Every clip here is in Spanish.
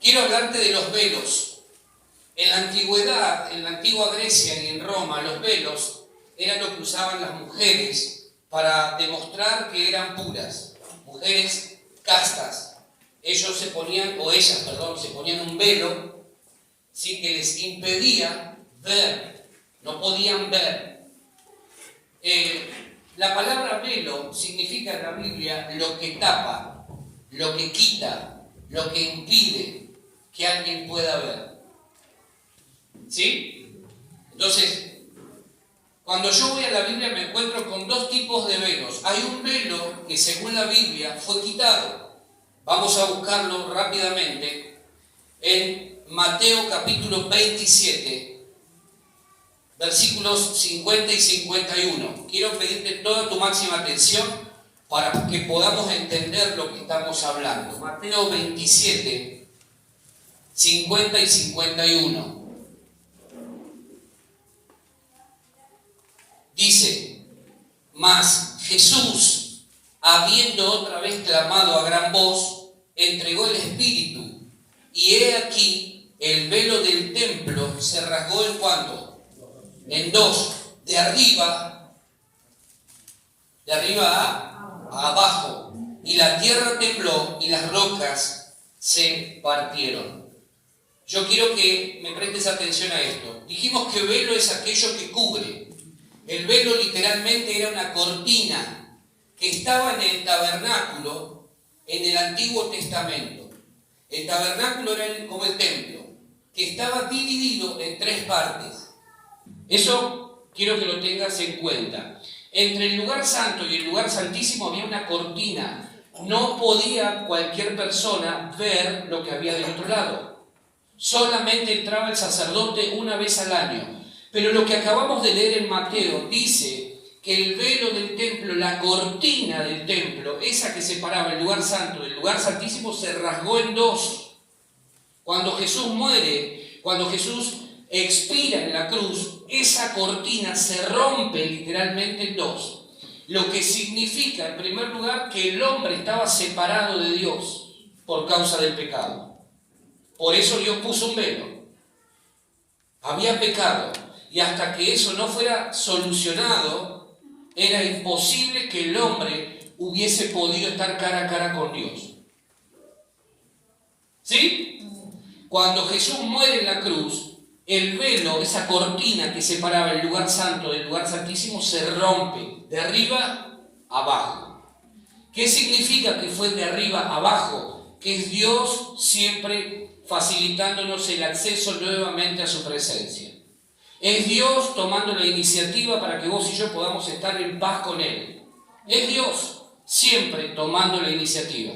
quiero hablarte de los velos. En la antigüedad, en la antigua Grecia y en Roma, los velos eran lo que usaban las mujeres para demostrar que eran puras, mujeres castas. Ellos se ponían, o ellas, perdón, se ponían un velo, ¿sí?, que les impedía ver, no podían ver. La palabra velo significa en la Biblia lo que tapa, lo que quita, lo que impide que alguien pueda ver. ¿Sí? Entonces, cuando yo voy a la Biblia me encuentro con dos tipos de velos. Hay un velo que según la Biblia fue quitado. Vamos a buscarlo rápidamente en Mateo capítulo 27, versículos 50 y 51. Quiero pedirte toda tu máxima atención para que podamos entender lo que estamos hablando. Mateo 27, 50 y 51. Dice: mas Jesús, habiendo otra vez clamado a gran voz, entregó el Espíritu, y he aquí el velo del templo se rasgó en cuánto, en dos, de arriba a abajo, y la tierra tembló y las rocas se partieron. Yo quiero que me prestes atención a esto. Dijimos que velo es aquello que cubre. El velo literalmente era una cortina que estaba en el tabernáculo en el Antiguo Testamento. El tabernáculo era como el templo, que estaba dividido en tres partes. Eso quiero que lo tengas en cuenta. Entre el lugar santo y el lugar santísimo había una cortina. No podía cualquier persona ver lo que había del otro lado. Solamente entraba el sacerdote una vez al año. Pero lo que acabamos de leer en Mateo dice que el velo del templo, la cortina del templo, esa que separaba el lugar santo del lugar santísimo, se rasgó en dos. Cuando Jesús muere, cuando Jesús expira en la cruz, esa cortina se rompe literalmente en dos. Lo que significa, en primer lugar, que el hombre estaba separado de Dios por causa del pecado. Por eso Dios puso un velo. Había pecado. Y hasta que eso no fuera solucionado, era imposible que el hombre hubiese podido estar cara a cara con Dios. ¿Sí? Cuando Jesús muere en la cruz, el velo, esa cortina que separaba el lugar santo del lugar santísimo, se rompe de arriba a abajo. ¿Qué significa que fue de arriba a abajo? Que es Dios siempre facilitándonos el acceso nuevamente a su presencia. Es Dios tomando la iniciativa para que vos y yo podamos estar en paz con Él. Es Dios siempre tomando la iniciativa.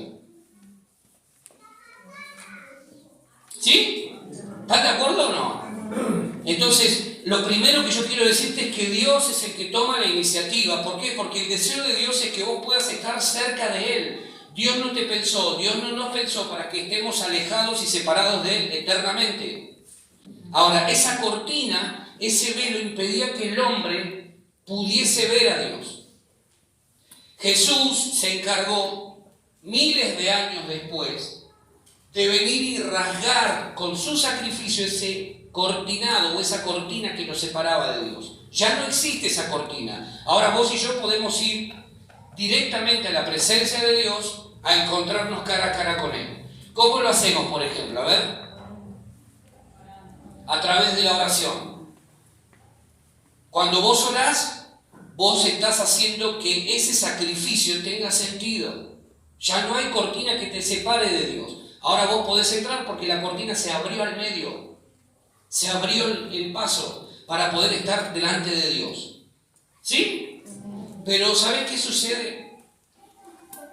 ¿Sí? ¿Estás de acuerdo o no? Entonces, lo primero que yo quiero decirte es que Dios es el que toma la iniciativa. ¿Por qué? Porque el deseo de Dios es que vos puedas estar cerca de Él. Dios no te pensó, Dios no nos pensó para que estemos alejados y separados de Él eternamente. Ahora, esa cortina, ese velo impedía que el hombre pudiese ver a Dios. Jesús se encargó, miles de años después, de venir y rasgar con su sacrificio ese cortinado o esa cortina que nos separaba de Dios. Ya no existe esa cortina. Ahora vos y yo podemos ir directamente a la presencia de Dios a encontrarnos cara a cara con Él. ¿Cómo lo hacemos, por ejemplo? A ver. A través de la oración. Cuando vos orás, vos estás haciendo que ese sacrificio tenga sentido. Ya no hay cortina que te separe de Dios. Ahora vos podés entrar porque la cortina se abrió al medio. Se abrió el paso para poder estar delante de Dios. ¿Sí? Pero ¿sabés qué sucede?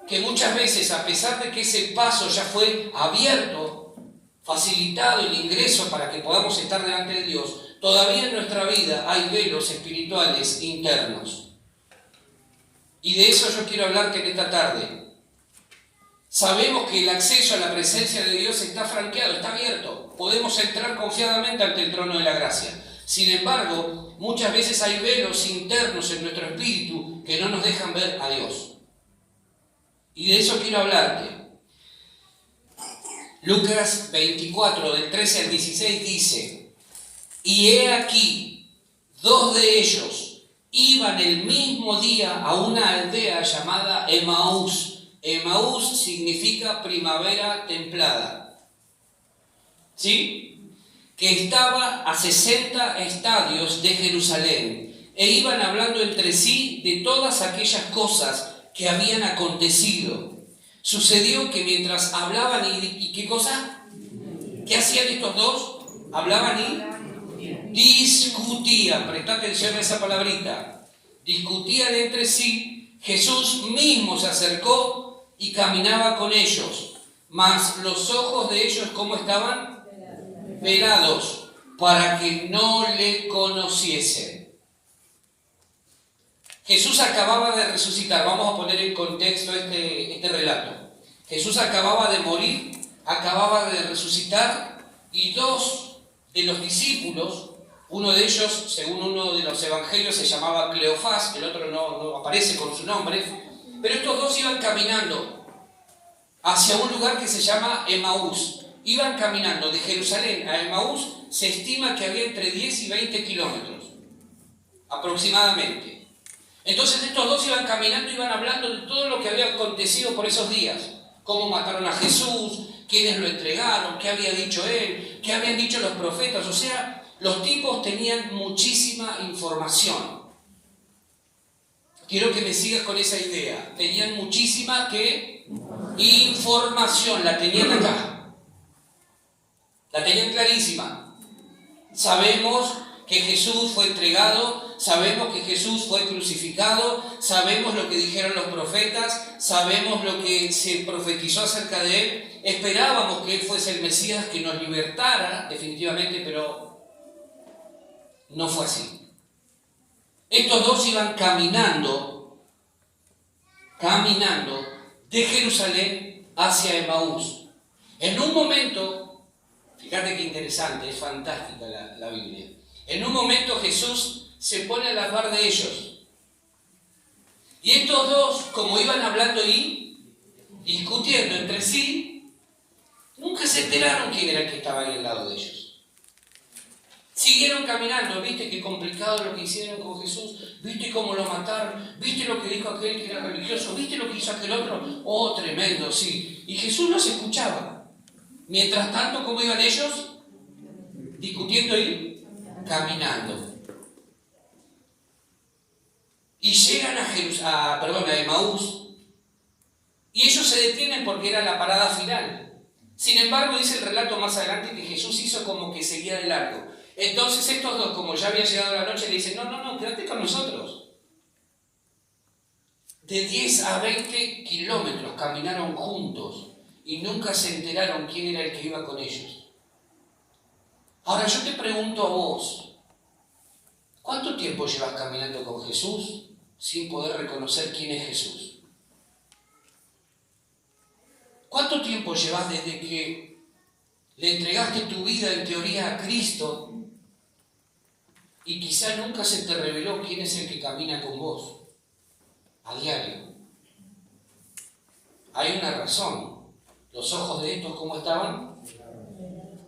Que muchas veces, a pesar de que ese paso ya fue abierto, facilitado el ingreso para que podamos estar delante de Dios, todavía en nuestra vida hay velos espirituales internos. Y de eso yo quiero hablarte en esta tarde. Sabemos que el acceso a la presencia de Dios está franqueado, está abierto. Podemos entrar confiadamente ante el trono de la gracia. Sin embargo, muchas veces hay velos internos en nuestro espíritu que no nos dejan ver a Dios. Y de eso quiero hablarte. Lucas 24, del 13 al 16 dice: y he aquí, 2 de ellos iban el mismo día a una aldea llamada Emaús. Emaús significa primavera templada, ¿sí? Que estaba a 60 estadios de Jerusalén, e iban hablando entre sí de todas aquellas cosas que habían acontecido. Sucedió que mientras hablaban y ¿qué cosa? ¿Qué hacían estos dos? Hablaban y discutían. Presta atención a esa palabrita. Discutían entre sí. Jesús mismo se acercó y caminaba con ellos. Mas los ojos de ellos, ¿cómo estaban? Velados, para que no le conociesen. Jesús acababa de resucitar. Vamos a poner en contexto este relato. Jesús acababa de morir, acababa de resucitar, y 2 de los discípulos, uno de ellos, según uno de los evangelios, se llamaba Cleofás, el otro no aparece con su nombre, pero estos 2 iban caminando hacia un lugar que se llama Emaús. Iban caminando de Jerusalén a Emaús, se estima que había entre 10 y 20 kilómetros, aproximadamente. Entonces estos 2 iban caminando, iban hablando de todo lo que había acontecido por esos días. Cómo mataron a Jesús, quiénes lo entregaron, qué había dicho él, qué habían dicho los profetas. O sea, los tipos tenían muchísima información. Quiero que me sigas con esa idea. Tenían muchísima información, la tenían acá. La tenían clarísima. Sabemos que Jesús fue entregado, sabemos que Jesús fue crucificado, sabemos lo que dijeron los profetas, sabemos lo que se profetizó acerca de él. Esperábamos que él fuese el Mesías que nos libertara definitivamente, pero no fue así. Estos 2 iban caminando de Jerusalén hacia Emaús. En un momento, fíjate qué interesante, es fantástica la Biblia. En un momento Jesús se pone a la par de ellos. Y estos 2, como iban hablando y discutiendo entre sí, nunca se enteraron quién era el que estaba ahí al lado de ellos. Siguieron caminando. ¿Viste qué complicado lo que hicieron con Jesús? ¿Viste cómo lo mataron? ¿Viste lo que dijo aquel que era religioso? ¿Viste lo que hizo aquel otro? Oh, tremendo, sí. Y Jesús los escuchaba. Mientras tanto, ¿cómo iban ellos? Discutiendo y caminando. Y llegan a Emaús, y ellos se detienen porque era la parada final. Sin embargo, dice el relato más adelante que Jesús hizo como que seguía de largo. Entonces estos 2, como ya había llegado la noche, le dicen: no, quédate con nosotros. De 10 a 20 kilómetros caminaron juntos y nunca se enteraron quién era el que iba con ellos. Ahora yo te pregunto a vos, ¿cuánto tiempo llevas caminando con Jesús sin poder reconocer quién es Jesús? ¿Cuánto tiempo llevas desde que le entregaste tu vida en teoría a Cristo y quizá nunca se te reveló quién es el que camina con vos a diario? Hay una razón. Los ojos de estos, ¿cómo estaban?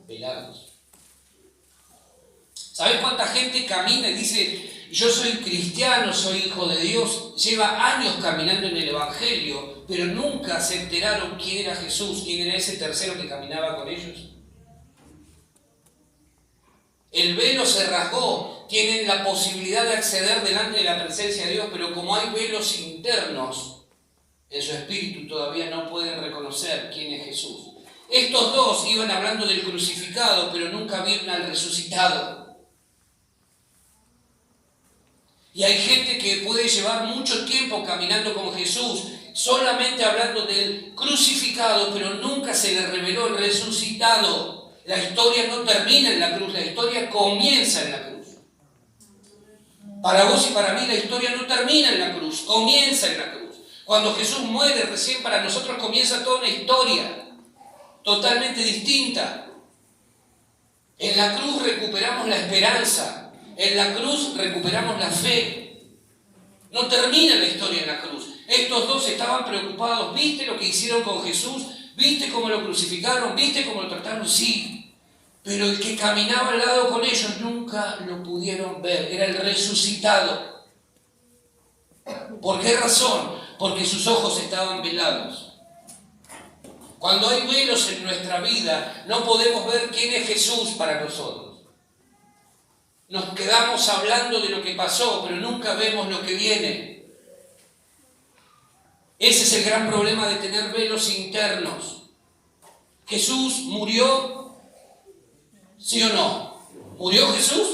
Velados. ¿Sabes cuánta gente camina y dice: yo soy cristiano, soy hijo de Dios? Lleva años caminando en el Evangelio, pero nunca se enteraron quién era Jesús, quién era ese tercero que caminaba con ellos. El velo se rasgó, tienen la posibilidad de acceder delante de la presencia de Dios, pero como hay velos internos en su espíritu, todavía no pueden reconocer quién es Jesús. Estos 2 iban hablando del crucificado, pero nunca vieron al resucitado. Y hay gente que puede llevar mucho tiempo caminando con Jesús, solamente hablando del crucificado, pero nunca se le reveló el resucitado. La historia no termina en la cruz, la historia comienza en la cruz. Para vos y para mí la historia no termina en la cruz, comienza en la cruz. Cuando Jesús muere, recién para nosotros comienza toda una historia totalmente distinta. En la cruz recuperamos la esperanza. En la cruz recuperamos la fe. No termina la historia en la cruz. Estos 2 estaban preocupados. ¿Viste lo que hicieron con Jesús? ¿Viste cómo lo crucificaron? ¿Viste cómo lo trataron? Sí. Pero el que caminaba al lado con ellos nunca lo pudieron ver. Era el resucitado. ¿Por qué razón? Porque sus ojos estaban velados. Cuando hay velos en nuestra vida, no podemos ver quién es Jesús para nosotros. Nos quedamos hablando de lo que pasó, pero nunca vemos lo que viene. Ese es el gran problema de tener velos internos. ¿Jesús murió? ¿Sí o no? ¿Murió Jesús?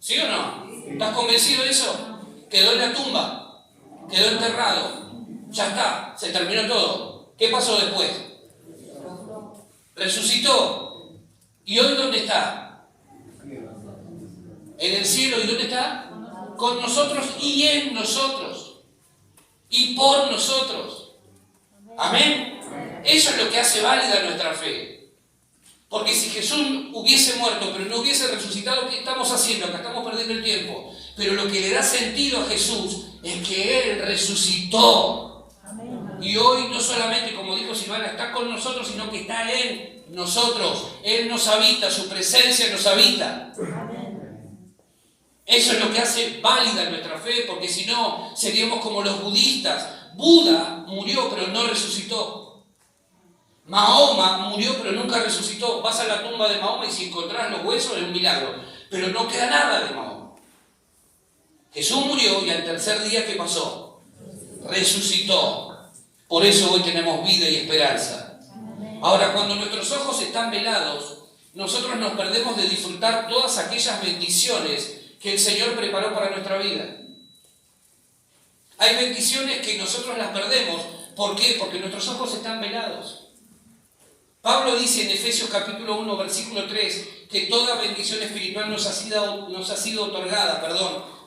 ¿Sí o no? ¿Estás convencido de eso? Quedó en la tumba, quedó enterrado. Ya está, se terminó todo. ¿Qué pasó después? Resucitó. ¿Y hoy dónde está? En el cielo. ¿Y dónde está? Con nosotros y en nosotros. Y por nosotros. Amén. Eso es lo que hace válida nuestra fe. Porque si Jesús hubiese muerto pero no hubiese resucitado, ¿qué estamos haciendo? Acá estamos perdiendo el tiempo. Pero lo que le da sentido a Jesús es que Él resucitó. Y hoy no solamente, como dijo Silvana, está con nosotros, sino que está en nosotros. Él nos habita, su presencia nos habita. Eso es lo que hace válida nuestra fe, porque si no, seríamos como los budistas. Buda murió, pero no resucitó. Mahoma murió, pero nunca resucitó. Vas a la tumba de Mahoma y si encontrás los huesos es un milagro. Pero no queda nada de Mahoma. Jesús murió y al tercer día, ¿qué pasó? Resucitó. Por eso hoy tenemos vida y esperanza. Ahora, cuando nuestros ojos están velados, nosotros nos perdemos de disfrutar todas aquellas bendiciones que el Señor preparó para nuestra vida. Hay bendiciones que nosotros las perdemos. ¿Por qué? Porque nuestros ojos están velados. Pablo dice en Efesios capítulo 1, versículo 3, que toda bendición espiritual nos ha sido otorgada,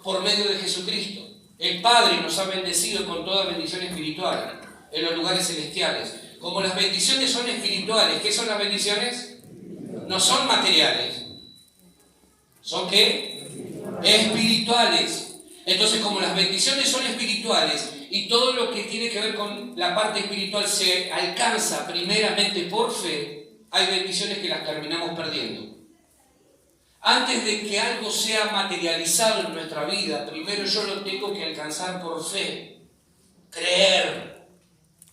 por medio de Jesucristo. El Padre nos ha bendecido con toda bendición espiritual en los lugares celestiales. Como las bendiciones son espirituales, ¿qué son las bendiciones? No son materiales. ¿Son qué? Espirituales. Entonces, como las bendiciones son espirituales y todo lo que tiene que ver con la parte espiritual se alcanza primeramente por fe, hay bendiciones que las terminamos perdiendo. Antes de que algo sea materializado en nuestra vida, primero yo lo tengo que alcanzar por fe. Creer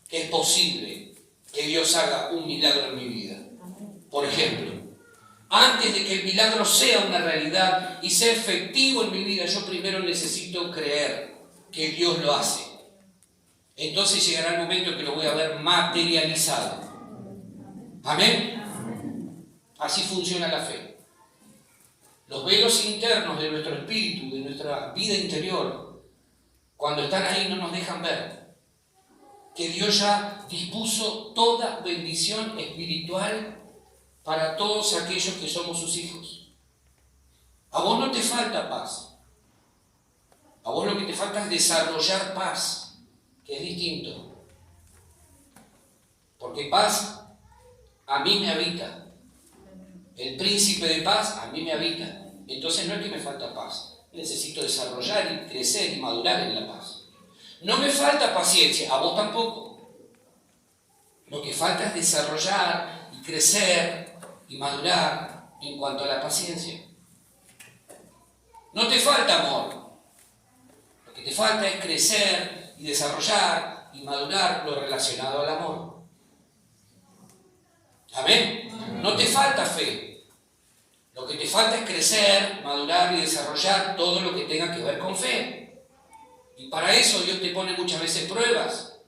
que es posible que Dios haga un milagro en mi vida. Por ejemplo, antes de que el milagro sea una realidad y sea efectivo en mi vida, yo primero necesito creer que Dios lo hace. Entonces llegará el momento que lo voy a ver materializado. ¿Amén? Así funciona la fe. Los velos internos de nuestro espíritu, de nuestra vida interior, cuando están ahí no nos dejan ver que Dios ya dispuso toda bendición espiritual para todos aquellos que somos sus hijos. A vos no te falta paz. A vos lo que te falta es desarrollar paz, que es distinto. Porque paz a mí me habita. El príncipe de paz a mí me habita. Entonces no es que me falta paz. Necesito desarrollar y crecer y madurar en la paz. No me falta paciencia, a vos tampoco. Lo que falta es desarrollar y crecer y madurar en cuanto a la paciencia. No te falta amor. Lo que te falta es crecer y desarrollar y madurar lo relacionado al amor. ¿Amén? No te falta fe. Lo que te falta es crecer, madurar y desarrollar todo lo que tenga que ver con fe. Y para eso Dios te pone muchas veces pruebas.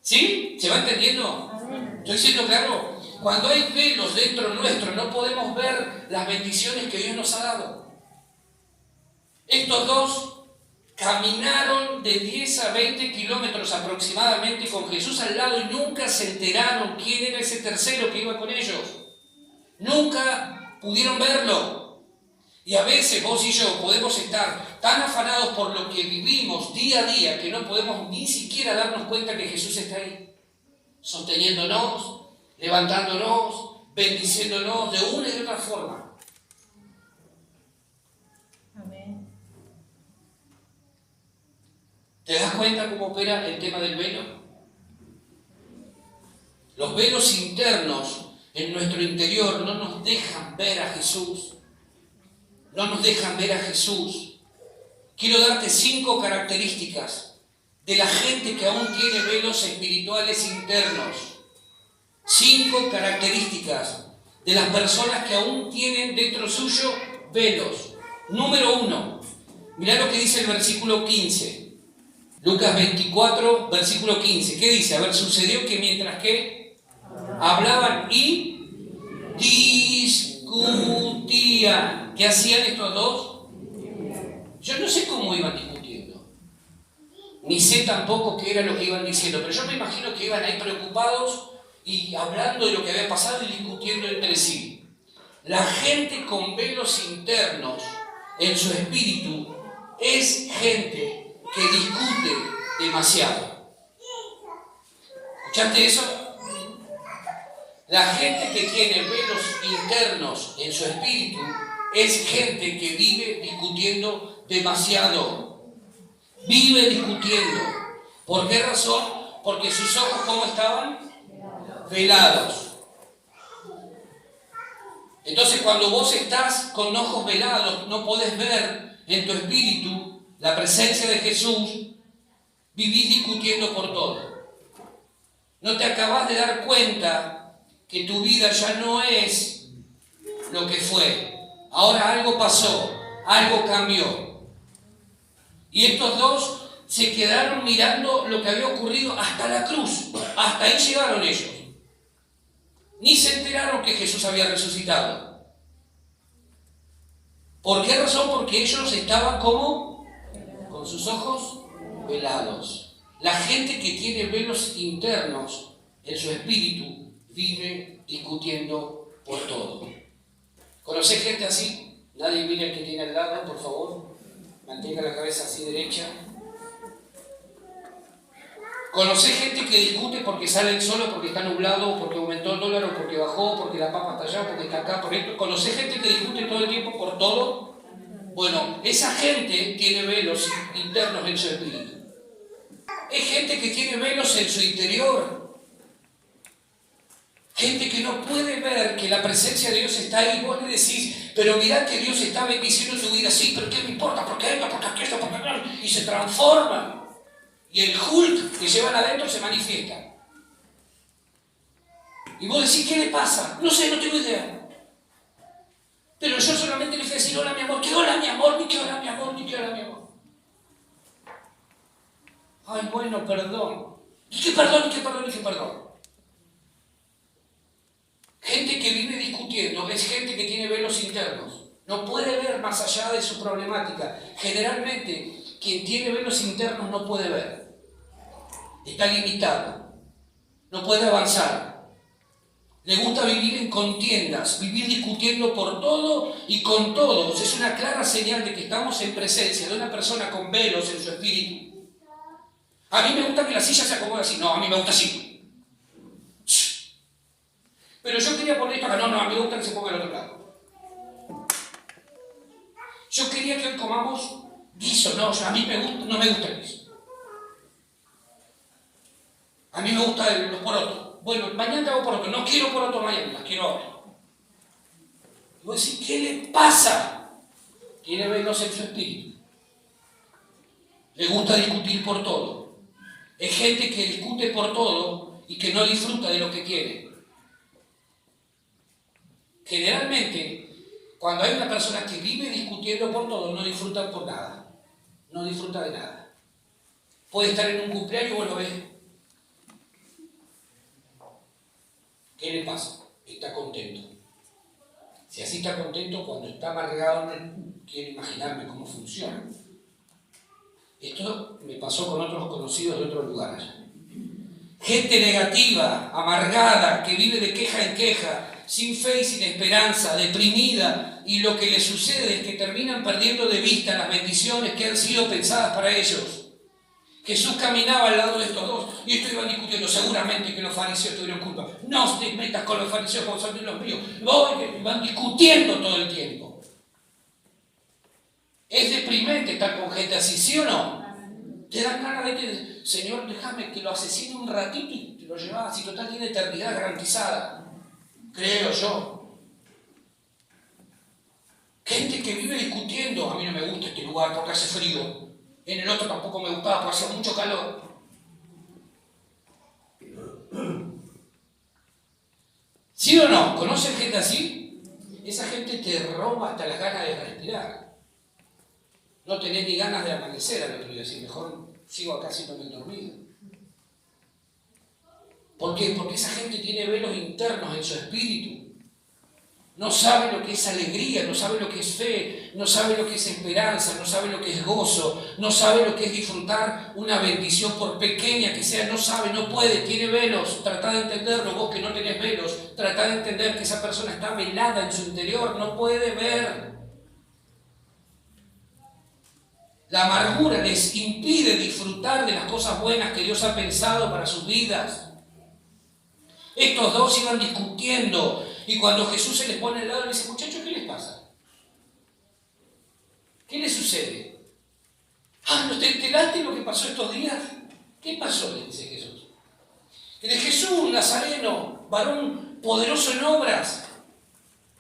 ¿Sí? ¿Se va entendiendo? ¿Estoy siendo claro? Cuando hay velos dentro nuestro, no podemos ver las bendiciones que Dios nos ha dado. Estos dos caminaron de 10 a 20 kilómetros aproximadamente con Jesús al lado y nunca se enteraron quién era ese tercero que iba con ellos. Nunca pudieron verlo. Y a veces vos y yo podemos estar tan afanados por lo que vivimos día a día que no podemos ni siquiera darnos cuenta que Jesús está ahí, sosteniéndonos, levantándonos, bendiciéndonos de una y de otra forma. Amén. ¿Te das cuenta cómo opera el tema del velo? Los velos internos en nuestro interior no nos dejan ver a Jesús. No nos dejan ver a Jesús. Quiero darte 5 características de la gente que aún tiene velos espirituales internos. 5 características de las personas que aún tienen dentro suyo velos. Número 1. Mirá lo que dice el versículo 15. Lucas 24, versículo 15. ¿Qué dice? A ver, sucedió que mientras que hablaban y discutían. ¿Qué hacían estos dos? Yo no sé cómo iban discutiendo. Ni sé tampoco qué era lo que iban diciendo. Pero yo me imagino que iban ahí preocupados y hablando de lo que había pasado y discutiendo entre sí. La gente con velos internos en su espíritu es gente que discute demasiado. ¿Escuchaste eso? La gente que tiene velos internos en su espíritu es gente que vive discutiendo demasiado. Vive discutiendo. ¿Por qué razón? Porque sus ojos, ¿cómo estaban? Velados. Entonces, cuando vos estás con ojos velados, no podés ver en tu espíritu la presencia de Jesús, vivís discutiendo por todo. No te acabás de dar cuenta que tu vida ya no es lo que fue. Ahora algo pasó, algo cambió. Y estos dos se quedaron mirando lo que había ocurrido hasta la cruz. Hasta ahí llegaron ellos. Ni se enteraron que Jesús había resucitado. ¿Por qué razón? Porque ellos estaban como con sus ojos velados. La gente que tiene velos internos en su espíritu vive discutiendo por todo. ¿Conocés gente así? Nadie mire el que tiene al lado, por favor. Mantenga la cabeza así derecha. ¿Conocés gente que discute porque sale el sol, porque está nublado, porque aumentó el dólar, o porque bajó, porque la papa está allá, porque está acá, por esto? ¿Conocés gente que discute todo el tiempo por todo? Bueno, esa gente tiene velos internos en su espíritu. Es gente que tiene velos en su interior. Gente que no puede ver que la presencia de Dios está ahí. Vos le decís, pero mirá que Dios está bendiciendo su vida. Sí, pero ¿qué me importa? ¿Por qué esto? ¿Por qué esto? ¿Por qué aquello? Y se transforman. Y el Hulk que llevan adentro se manifiesta. Y vos decís, ¿qué le pasa? No sé, no tengo idea. Pero yo solamente le fui a decir, hola mi amor, que hola mi amor, ni que hola mi amor, ni que hola mi amor. Ay, bueno, perdón. ¿Y qué perdón, y qué perdón, y qué perdón? Gente que vive discutiendo es gente que tiene velos internos. No puede ver más allá de su problemática. Generalmente, quien tiene velos internos no puede ver. Está limitado. No puede avanzar. Le gusta vivir en contiendas, vivir discutiendo por todo y con todos. Es una clara señal de que estamos en presencia de una persona con velos en su espíritu. A mí me gusta que la silla se acomode así. No, a mí me gusta así. Pero yo quería poner esto acá. No, a mí me gusta que se ponga al otro lado. Yo quería que hoy comamos guiso. No, a mí no me gusta el guiso. A mí me gustan los porotos. Bueno, mañana te hago porotos. No quiero porotos mañana, las quiero ahora. Y vos decís, ¿qué le pasa? Tiene velos en su espíritu. Le gusta discutir por todo. Es gente que discute por todo y que no disfruta de lo que tiene. Generalmente, cuando hay una persona que vive discutiendo por todo, no disfruta por nada. No disfruta de nada. Puede estar en un cumpleaños y vos lo ves. ¿Qué le pasa? Está contento. Si así está contento, cuando está amargado, quiero imaginarme cómo funciona. Esto me pasó con otros conocidos de otros lugares. Gente negativa, amargada, que vive de queja en queja, sin fe y sin esperanza, deprimida, y lo que les sucede es que terminan perdiendo de vista las bendiciones que han sido pensadas para ellos. Jesús caminaba al lado de estos dos y estos iban discutiendo. Seguramente que los fariseos tuvieron culpa. No te metas con los fariseos como son los míos. Van discutiendo todo el tiempo. Es deprimente estar con gente así, ¿sí o no? Te dan ganas de que, Señor, déjame que lo asesine un ratito y te lo llevas y total tiene eternidad garantizada. Creo yo. Gente que vive discutiendo, a mí no me gusta este lugar porque hace frío, en el otro tampoco me gustaba porque hacía mucho calor. ¿Sí o no? ¿Conocen gente así? Esa gente te roba hasta las ganas de respirar. No tenés ni ganas de amanecer al otro día, así mejor sigo acá haciéndome dormido. ¿Por qué? Porque esa gente tiene velos internos en su espíritu. No sabe lo que es alegría, no sabe lo que es fe, no sabe lo que es esperanza, no sabe lo que es gozo, no sabe lo que es disfrutar una bendición por pequeña que sea, no sabe, no puede, tiene velos. Tratá de entenderlo, vos que no tenés velos, tratá de entender que esa persona está velada en su interior, no puede ver. La amargura les impide disfrutar de las cosas buenas que Dios ha pensado para sus vidas. Estos dos iban discutiendo y cuando Jesús se les pone al lado le dice, muchachos, ¿qué les pasa? ¿Qué les sucede? ¿No te enteraste lo que pasó estos días? ¿Qué pasó? Le dice Jesús. Que de Jesús, Nazareno, varón poderoso en obras,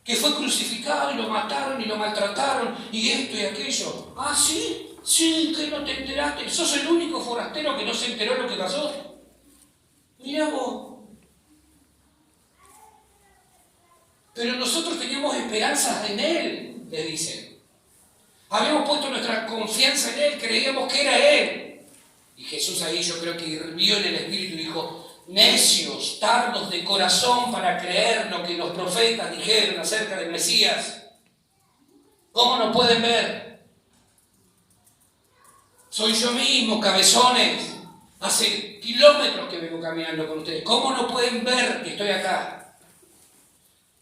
que fue crucificado y lo mataron y lo maltrataron y esto y aquello. ¿Sí? Sí, que no te enteraste. ¿Sos el único forastero que no se enteró de lo que pasó? Mirá vos. Pero nosotros teníamos esperanzas en Él, le dicen. Habíamos puesto nuestra confianza en Él, creíamos que era Él. Y Jesús ahí yo creo que hirvió en el espíritu y dijo, necios, tardos de corazón para creer lo que los profetas dijeron acerca del Mesías. ¿Cómo no pueden ver? Soy yo mismo, cabezones. Hace kilómetros que vengo caminando con ustedes. ¿Cómo no pueden ver que estoy acá?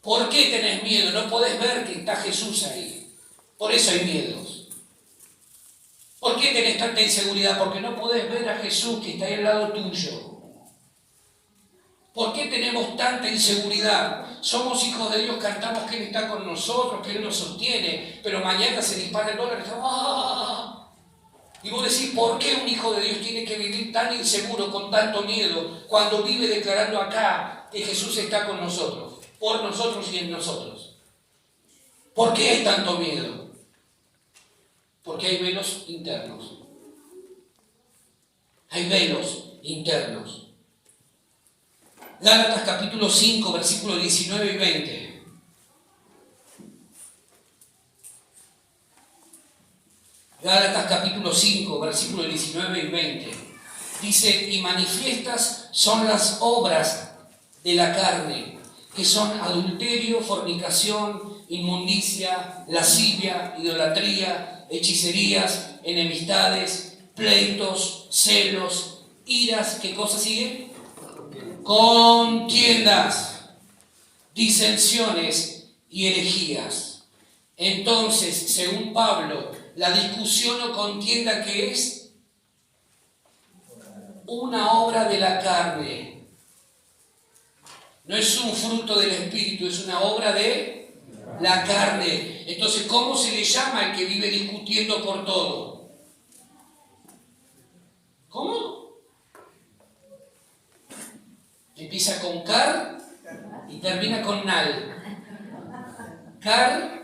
¿Por qué tenés miedo? No podés ver que está Jesús ahí. Por eso hay miedos. ¿Por qué tenés tanta inseguridad? Porque no podés ver a Jesús que está ahí al lado tuyo. ¿Por qué tenemos tanta inseguridad? Somos hijos de Dios, cantamos que Él está con nosotros, que Él nos sostiene, pero mañana se dispara el dólar y estamos, ¡ah! Y vos decís, ¿por qué un hijo de Dios tiene que vivir tan inseguro, con tanto miedo, cuando vive declarando acá que Jesús está con nosotros? Por nosotros y en nosotros. ¿Por qué hay tanto miedo? Porque hay velos internos. Hay velos internos. Gálatas capítulo 5, versículos 19 y 20. Gálatas capítulo 5, versículos 19 y 20. Dice, y manifiestas son las obras de la carne, que son adulterio, fornicación, inmundicia, lascivia, idolatría, hechicerías, enemistades, pleitos, celos, iras, ¿qué cosa sigue? Contiendas, disensiones y herejías. Entonces, según Pablo, la discusión o contienda, ¿qué es? Una obra de la carne. No es un fruto del Espíritu, es una obra de la carne. Entonces, ¿cómo se le llama al que vive discutiendo por todo? ¿Cómo? Empieza con car y termina con nal. Carnal.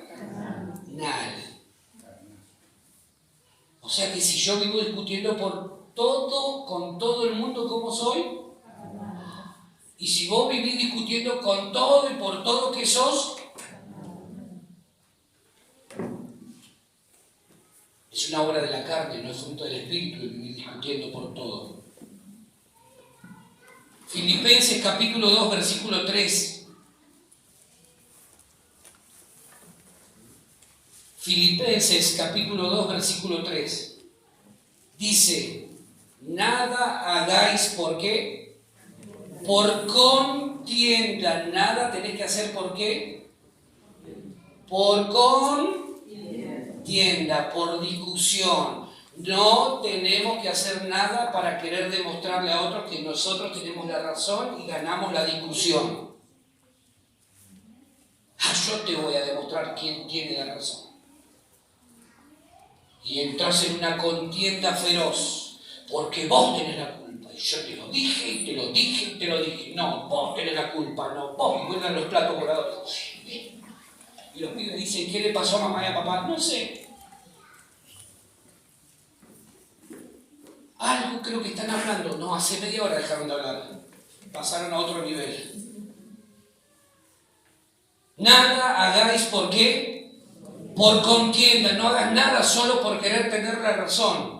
O sea que si yo vivo discutiendo por todo, con todo el mundo, ¿cómo soy? Y si vos vivís discutiendo con todo y por todo, ¿qué sos? Es una obra de la carne, no es fruto del Espíritu el vivir discutiendo por todo. Filipenses capítulo 2, versículo 3. Filipenses capítulo 2, versículo 3. Dice, nada hagáis, ¿por qué? Por contienda. Nada tenés que hacer, ¿por qué? Por contienda, por discusión. No tenemos que hacer nada para querer demostrarle a otros que nosotros tenemos la razón y ganamos la discusión. Yo te voy a demostrar quién tiene la razón. Y entras en una contienda feroz, porque vos tenés la culpa. yo te lo dije, y te lo dije, y te lo dije. No, vos tenés la culpa, no, vos. Y vuelven los platos voladores. Y los pibes dicen, ¿qué le pasó a mamá y a papá? No sé. Algo creo que están hablando. No, hace media hora dejaron de hablar. Pasaron a otro nivel. Nada hagáis, ¿por qué? Por contienda. No hagas nada solo por querer tener la razón.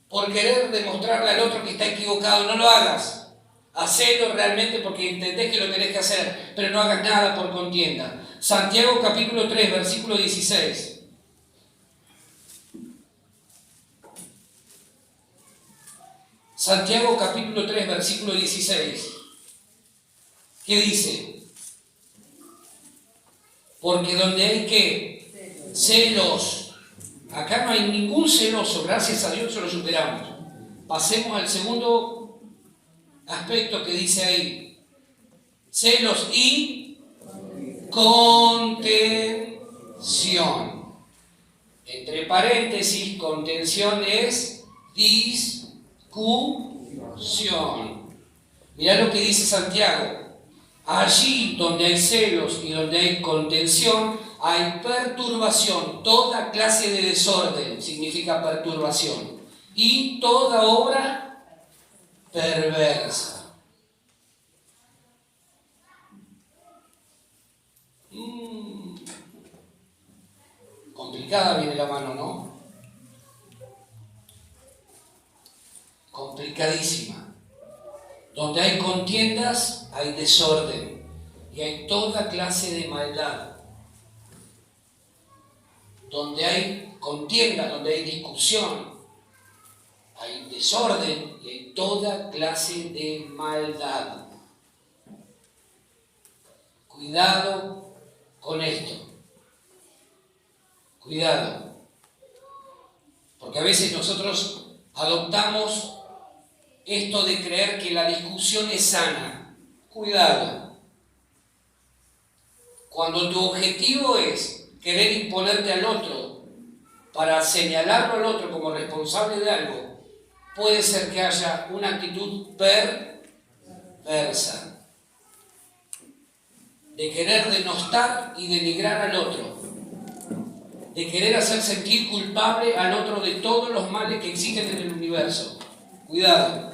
Por querer demostrarle al otro que está equivocado. No lo hagas. Hacelo realmente porque entendés que lo tenés que hacer. Pero no hagas nada por contienda. Santiago capítulo 3, versículo 16. Santiago capítulo 3, versículo 16. ¿Qué dice? Porque donde hay ¿qué? Celos. Acá no hay ningún celoso, gracias a Dios se lo superamos. Pasemos al segundo aspecto que dice ahí. Celos y contención. Entre paréntesis, contención es discusión. Mirá lo que dice Santiago. Allí donde hay celos y donde hay contención, hay perturbación, toda clase de desorden significa perturbación, y toda obra perversa. Complicada viene la mano, ¿no? Complicadísima. Donde hay contiendas, hay desorden y hay toda clase de maldad. Donde hay contienda, donde hay discusión, hay desorden y hay toda clase de maldad. Cuidado con esto. Cuidado. Porque a veces nosotros adoptamos esto de creer que la discusión es sana. Cuidado. Cuando tu objetivo es querer imponerte al otro para señalarlo al otro como responsable de algo, puede ser que haya una actitud perversa. De querer denostar y denigrar al otro. De querer hacer sentir culpable al otro de todos los males que existen en el universo. Cuidado.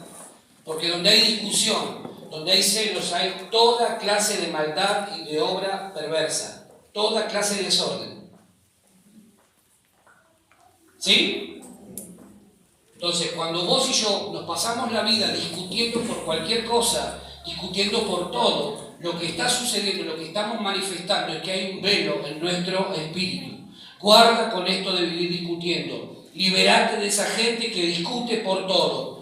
Porque donde hay discusión, donde hay celos, hay toda clase de maldad y de obra perversa. Toda clase de desorden. ¿Sí? Entonces, cuando vos y yo nos pasamos la vida discutiendo por cualquier cosa, discutiendo por todo, lo que está sucediendo, lo que estamos manifestando es que hay un velo en nuestro espíritu. Guarda con esto de vivir discutiendo. Liberate de esa gente que discute por todo.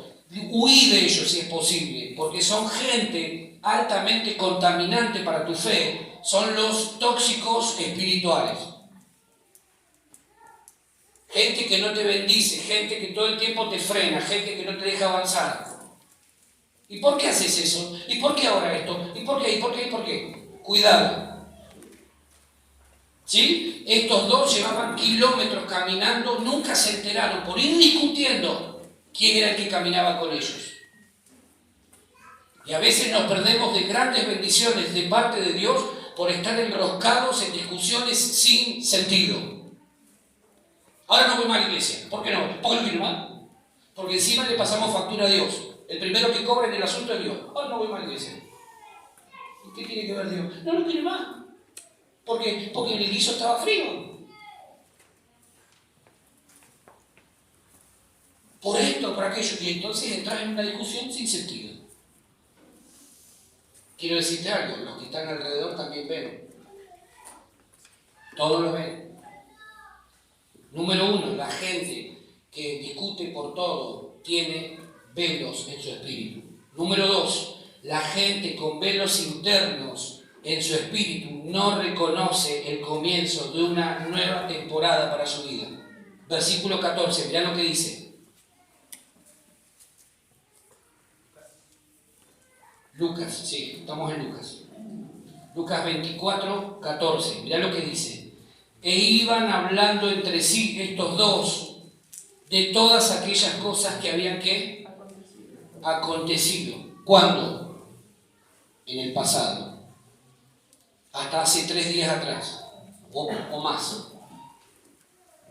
Huí de ellos si es posible, porque son gente altamente contaminante para tu fe. Son los tóxicos espirituales. Gente que no te bendice, gente que todo el tiempo te frena, gente que no te deja avanzar. ¿Y por qué haces eso? ¿Y por qué ahora esto? ¿Y por qué? ¿Y por qué? ¿Y por qué? Cuidado. ¿Sí? Estos dos llevaban kilómetros caminando, nunca se enteraron por ir discutiendo quién era el que caminaba con ellos. Y a veces nos perdemos de grandes bendiciones de parte de Dios por estar enroscados en discusiones sin sentido. Ahora no voy más a la iglesia. ¿Por qué no? ¿Por qué no quiero más? Porque encima le pasamos factura a Dios. El primero que cobra en el asunto es Dios. Ahora no voy más a la iglesia. ¿Y qué tiene que ver Dios? No quiero más. Porque el guiso estaba frío. Por esto, por aquello. Y entonces entras en una discusión sin sentido. Quiero decirte algo. Los que están alrededor también ven. Todos lo ven. Número uno, la gente que discute por todo tiene velos en su espíritu. Número dos, la gente con velos internos en su espíritu no reconoce el comienzo de una nueva temporada para su vida. Versículo 14, mirá lo que dice. Lucas, sí, estamos en Lucas. Lucas 24, 14, mirá lo que dice. E iban hablando entre sí estos dos de todas aquellas cosas que habían que acontecido. ¿Cuándo? En el pasado. Hasta hace 3 días atrás, o más.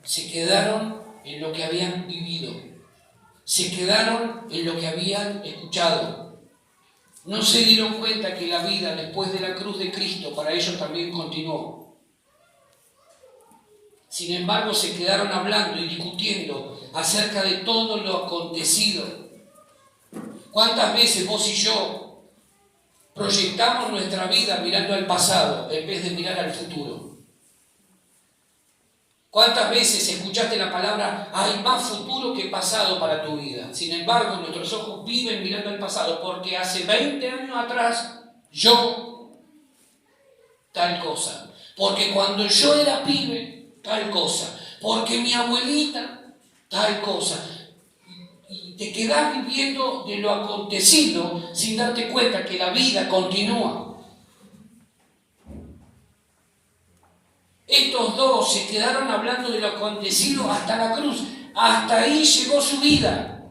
Se quedaron en lo que habían vivido. Se quedaron en lo que habían escuchado. No se dieron cuenta que la vida después de la cruz de Cristo para ellos también continuó. Sin embargo, se quedaron hablando y discutiendo acerca de todo lo acontecido. ¿Cuántas veces vos y yo proyectamos nuestra vida mirando al pasado en vez de mirar al futuro? ¿Cuántas veces escuchaste la palabra, hay más futuro que pasado para tu vida? Sin embargo, nuestros ojos viven mirando al pasado porque hace 20 años atrás yo tal cosa. Porque cuando yo era pibe, tal cosa. Porque mi abuelita, tal cosa. Y te quedás viviendo de lo acontecido sin darte cuenta que la vida continúa. Estos dos se quedaron hablando de lo acontecido hasta la cruz. Hasta ahí llegó su vida.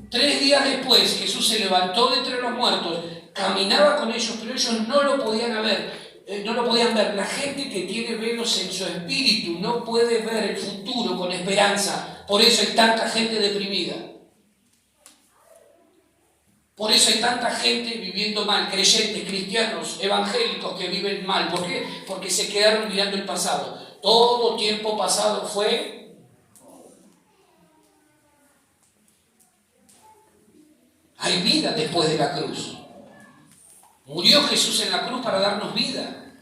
3 días después, Jesús se levantó de entre los muertos, caminaba con ellos, pero ellos no lo podían ver. La gente que tiene velos en su espíritu no puede ver el futuro con esperanza. Por eso hay tanta gente deprimida. Por eso hay tanta gente viviendo mal, creyentes, cristianos, evangélicos que viven mal. ¿Por qué? Porque se quedaron mirando el pasado. Todo tiempo pasado fue. Hay vida después de la cruz. Murió Jesús en la cruz para darnos vida.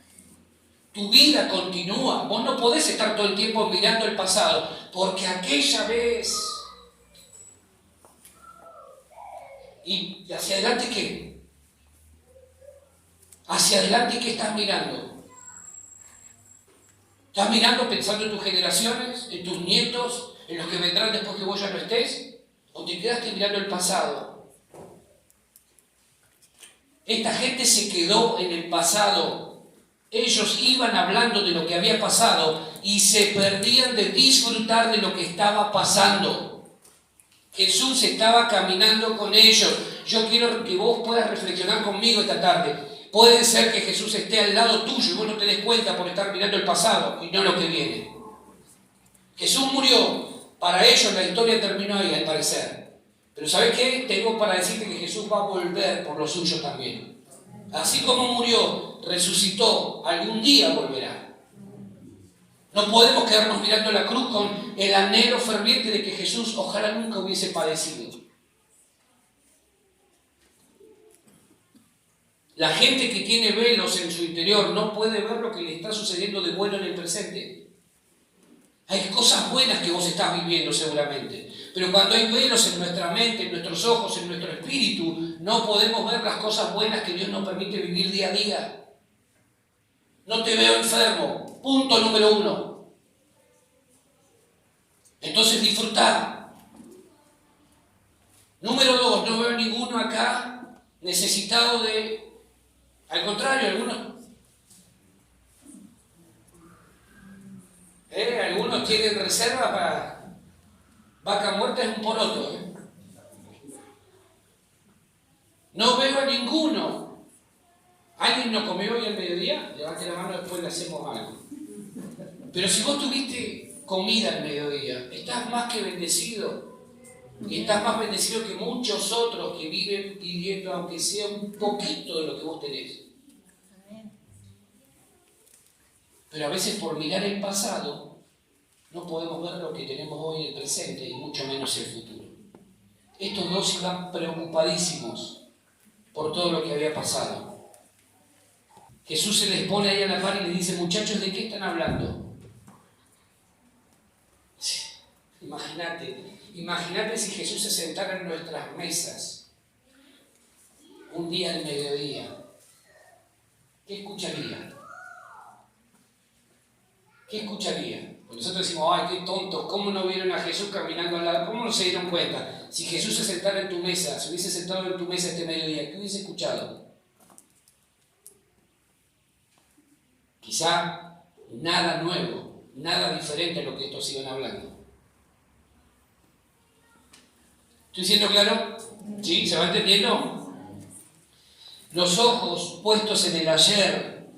Tu vida continúa. Vos no podés estar todo el tiempo mirando el pasado, porque aquella vez... ¿Y hacia adelante qué? ¿Hacia adelante qué estás mirando? ¿Estás mirando pensando en tus generaciones, en tus nietos, en los que vendrán después que vos ya no estés? ¿O te quedaste mirando el pasado? Esta gente se quedó en el pasado. Ellos iban hablando de lo que había pasado y se perdían de disfrutar de lo que estaba pasando. Jesús estaba caminando con ellos. Yo quiero que vos puedas reflexionar conmigo esta tarde. Puede ser que Jesús esté al lado tuyo y vos no te des cuenta por estar mirando el pasado y no lo que viene. Jesús murió. Para ellos la historia terminó ahí, al parecer. Pero ¿sabes qué? Tengo para decirte que Jesús va a volver por los suyos también. Así como murió, resucitó, algún día volverá. No podemos quedarnos mirando la cruz con el anhelo ferviente de que Jesús ojalá nunca hubiese padecido. La gente que tiene velos en su interior no puede ver lo que le está sucediendo de bueno en el presente. Hay cosas buenas que vos estás viviendo seguramente, pero cuando hay velos en nuestra mente, en nuestros ojos, en nuestro espíritu, no podemos ver las cosas buenas que Dios nos permite vivir día a día. No te veo enfermo. Punto número 1. Entonces disfrutar. Número 2, no veo ninguno acá necesitado de... Al contrario, algunos tienen reserva para... Vaca muerta es un poroto. No veo a ninguno. ¿Alguien no comió hoy al mediodía? Levante la mano, después le hacemos algo. Pero si vos tuviste comida al mediodía, estás más que bendecido. Y estás más bendecido que muchos otros que viven pidiendo, aunque sea un poquito de lo que vos tenés. Pero a veces por mirar el pasado, no podemos ver lo que tenemos hoy en el presente y mucho menos el futuro. Estos dos iban preocupadísimos por todo lo que había pasado. Jesús se les pone ahí a la par y les dice, muchachos, ¿de qué están hablando? Imagínate si Jesús se sentara en nuestras mesas un día al mediodía. ¿Qué escucharía? ¿Qué escucharía? Pues nosotros decimos, ay, qué tontos, ¿cómo no vieron a Jesús caminando al lado? ¿Cómo no se dieron cuenta? Si Jesús se sentara en tu mesa, se hubiese sentado en tu mesa este mediodía, ¿qué hubiese escuchado? Quizá nada nuevo, nada diferente a lo que estos iban hablando. ¿Estoy siendo claro? ¿Sí? ¿Se va entendiendo? Los ojos puestos en el ayer,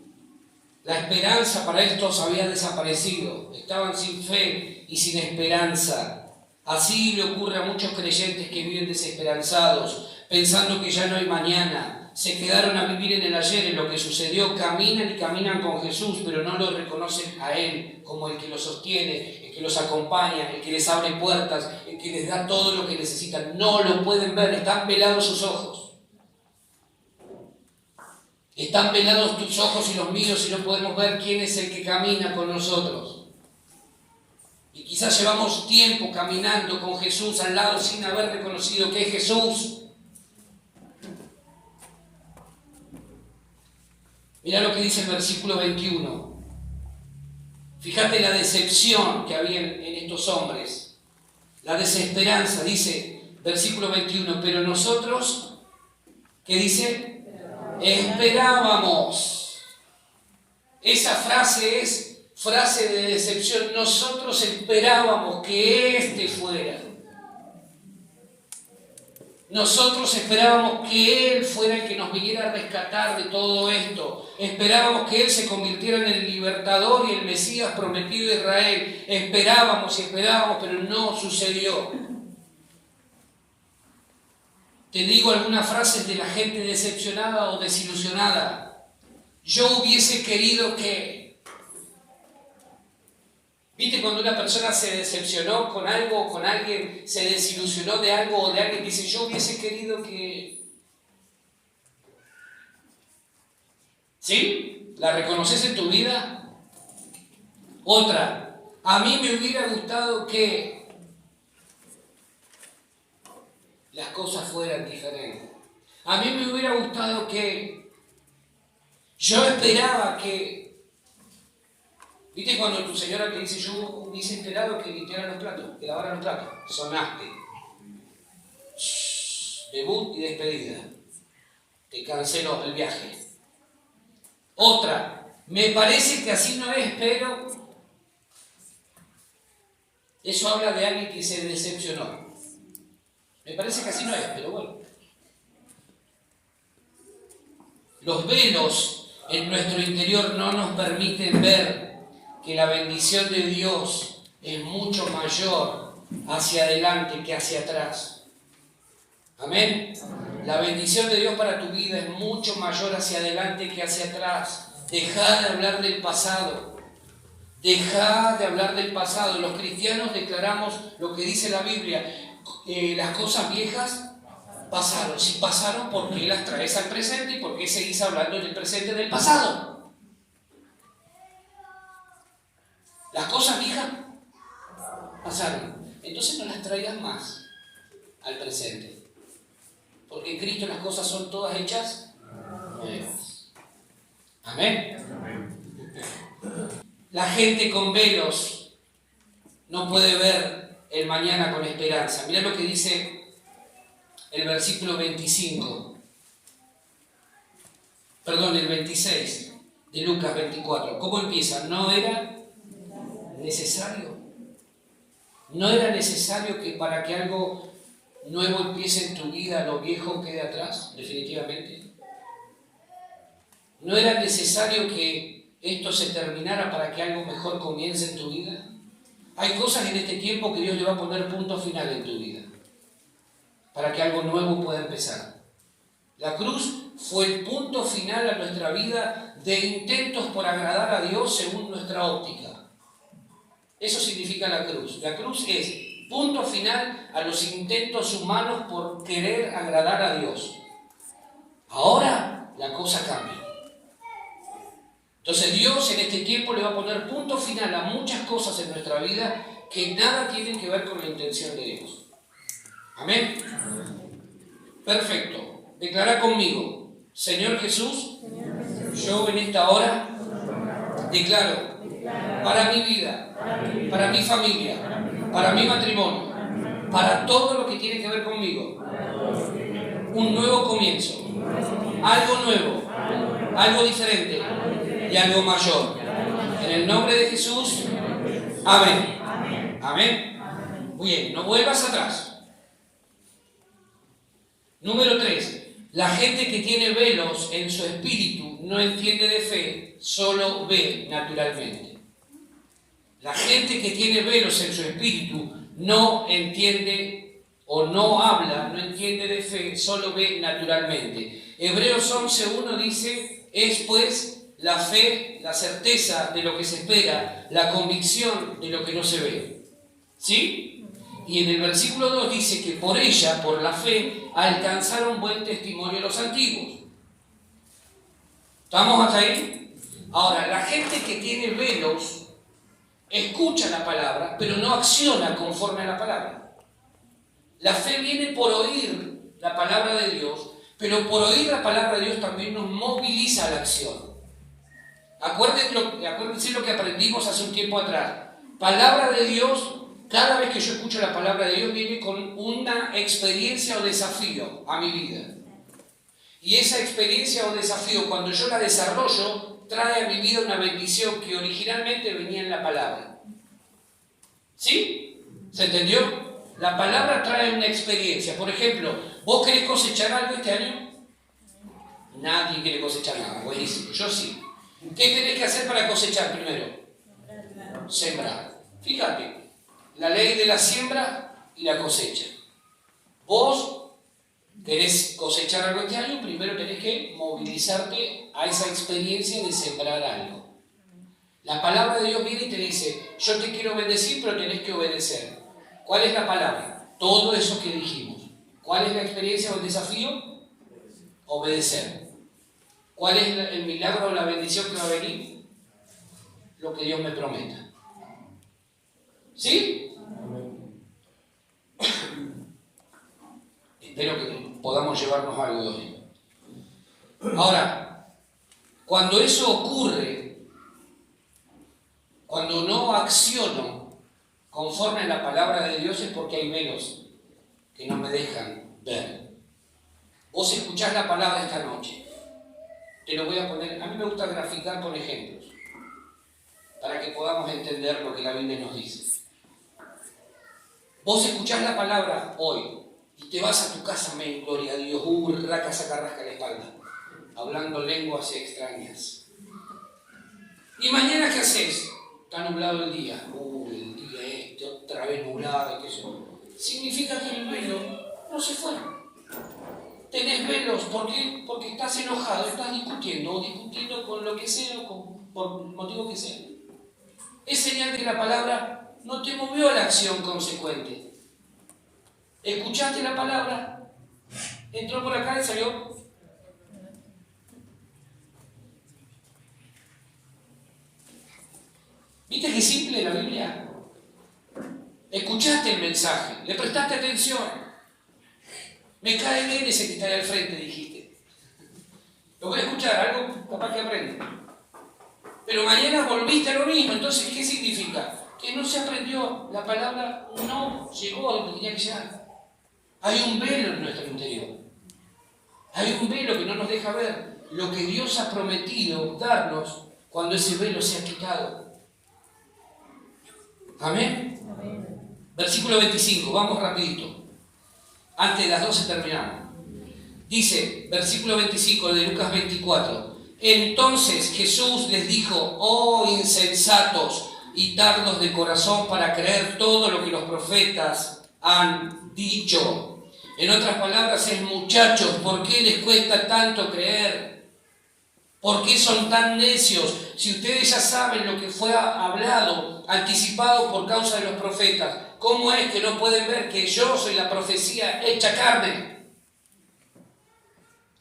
la esperanza para estos había desaparecido, estaban sin fe y sin esperanza. Así le ocurre a muchos creyentes que viven desesperanzados, pensando que ya no hay mañana. Se quedaron a vivir en el ayer, en lo que sucedió, caminan y caminan con Jesús, pero no lo reconocen a Él como el que los sostiene, el que los acompaña, el que les abre puertas, el que les da todo lo que necesitan. No lo pueden ver, están velados sus ojos. Están velados tus ojos y los míos y no podemos ver quién es el que camina con nosotros. Y quizás llevamos tiempo caminando con Jesús al lado sin haber reconocido que es Jesús. Mirá lo que dice el versículo 21. Fíjate la decepción que había en estos hombres. La desesperanza, dice, versículo 21. Pero nosotros, ¿qué dice? Esperábamos. Esa frase es frase de decepción. Nosotros esperábamos que este fuera. Nosotros esperábamos que Él fuera el que nos viniera a rescatar de todo esto. Esperábamos que Él se convirtiera en el libertador y el Mesías prometido de Israel. Esperábamos y esperábamos, pero no sucedió. Te digo algunas frases de la gente decepcionada o desilusionada. Yo hubiese querido que... ¿Viste cuando una persona se decepcionó con algo o con alguien, se desilusionó de algo o de alguien, dice, yo hubiese querido que... ¿Sí? ¿La reconoces en tu vida? Otra, a mí me hubiera gustado que las cosas fueran diferentes. A mí me hubiera gustado que... Yo esperaba que... ¿Viste cuando tu señora te dice, yo hubiese esperado que limpiaran los platos, que lavaran los platos? Sonaste. Debut y despedida. Te canceló el viaje. Otra, me parece que así no es, pero... Eso habla de alguien que se decepcionó. Me parece que así no es, pero bueno. Los velos en nuestro interior no nos permiten ver que la bendición de Dios es mucho mayor hacia adelante que hacia atrás. Amén. La bendición de Dios para tu vida es mucho mayor hacia adelante que hacia atrás. Dejá de hablar del pasado. Dejá de hablar del pasado. Los cristianos declaramos lo que dice la Biblia. Las cosas viejas pasaron. Si pasaron, ¿por qué las traes al presente? ¿Y por qué seguís hablando en el presente del pasado? Las cosas viejas pasaron. Entonces no las traigas más al presente. Porque en Cristo las cosas son todas hechas nuevas. Amén. La gente con velos no puede ver el mañana con esperanza. Mirá lo que dice el versículo 25. Perdón, el 26 de Lucas 24. ¿Cómo empieza? No era necesario. No era necesario que para que algo nuevo empiece en tu vida, lo viejo quede atrás, definitivamente. No era necesario que esto se terminara para que algo mejor comience en tu vida. Hay cosas en este tiempo que Dios le va a poner punto final en tu vida, para que algo nuevo pueda empezar. La cruz fue el punto final a nuestra vida de intentos por agradar a Dios según nuestra óptica. Eso significa la cruz. La cruz es punto final a los intentos humanos por querer agradar a Dios. Ahora la cosa cambia. Entonces Dios en este tiempo le va a poner punto final a muchas cosas en nuestra vida que nada tienen que ver con la intención de Dios. Amén. Perfecto. Declara conmigo, Señor Jesús, yo en esta hora declaro para mi vida, para mi familia, para mi matrimonio, para todo lo que tiene que ver conmigo, un nuevo comienzo, algo nuevo, algo diferente y algo mayor. En el nombre de Jesús, amén. Amén. Muy bien, no vuelvas atrás. Número 3. La gente que tiene velos en su espíritu no entiende de fe, solo ve naturalmente. La gente que tiene velos en su espíritu no entiende o no habla, no entiende de fe, solo ve naturalmente. Hebreos 11:1 dice, es pues la fe, la certeza de lo que se espera, la convicción de lo que no se ve. ¿Sí? Y en el versículo 2 dice que por ella, por la fe, alcanzaron buen testimonio los antiguos. ¿Estamos hasta ahí? Ahora, la gente que tiene velos escucha la palabra, pero no acciona conforme a la palabra. La fe viene por oír la palabra de Dios, pero por oír la palabra de Dios también nos moviliza a la acción. Acuérdense lo que aprendimos hace un tiempo atrás. Palabra de Dios, cada vez que yo escucho la palabra de Dios, viene con una experiencia o desafío a mi vida. Y esa experiencia o desafío, cuando yo la desarrollo, trae a mi vida una bendición que originalmente venía en la palabra. ¿Sí? ¿Se entendió? La palabra trae una experiencia. Por ejemplo, ¿vos querés cosechar algo este año? Nadie quiere cosechar nada. Buenísimo. Yo sí. ¿Qué tenés que hacer para cosechar primero? Sembrar. Fíjate, la ley de la siembra y la cosecha. Vos querés cosechar algo este año, primero tenés que movilizarte a esa experiencia de sembrar algo. La palabra de Dios viene y te dice, yo te quiero bendecir, pero tenés que obedecer. ¿Cuál es la palabra? Todo eso que dijimos. ¿Cuál es la experiencia o el desafío? Obedecer. ¿Cuál es el milagro o la bendición que va a venir? Lo que Dios me prometa. ¿Sí? Espero que podamos llevarnos algo de hoy. Ahora, cuando eso ocurre, cuando no acciono conforme a la palabra de Dios, es porque hay velos que no me dejan ver. Vos escuchás la palabra esta noche. Te lo voy a poner, a mí me gusta graficar con ejemplos, para que podamos entender lo que la Biblia nos dice. Vos escuchás la palabra hoy y te vas a tu casa, amén, gloria a Dios, raca, saca, rasca la espalda, hablando lenguas extrañas. ¿Y mañana qué haces? Está nublado el día. El día este, otra vez nublado, qué sé yo. Significa que el velo no se fue. Tenés velos, ¿por qué? Porque estás enojado, estás discutiendo, o discutiendo con lo que sea, o por el motivo que sea. Es señal de que la palabra no te movió a la acción consecuente. Escuchaste la palabra, entró por acá y salió. ¿Viste qué simple la Biblia? Escuchaste el mensaje, le prestaste atención. Me cae bien ese que está ahí al frente, dijiste. Lo voy a escuchar, algo capaz que aprende. Pero mañana volviste a lo mismo, entonces, ¿qué significa? Que no se aprendió, la palabra no llegó a donde tenía que llegar. Hay un velo en nuestro interior. Hay un velo que no nos deja ver lo que Dios ha prometido darnos cuando ese velo se ha quitado. ¿Amén? Amén. Versículo 25, vamos rapidito. Antes de las 12 terminamos. Dice, versículo 25 de Lucas 24. Entonces Jesús les dijo, oh insensatos y tardos de corazón para creer todo lo que los profetas han dicho. En otras palabras es, muchachos, ¿por qué les cuesta tanto creer? ¿Por qué son tan necios? Si ustedes ya saben lo que fue hablado, anticipado por causa de los profetas, ¿cómo es que no pueden ver que yo soy la profecía hecha carne?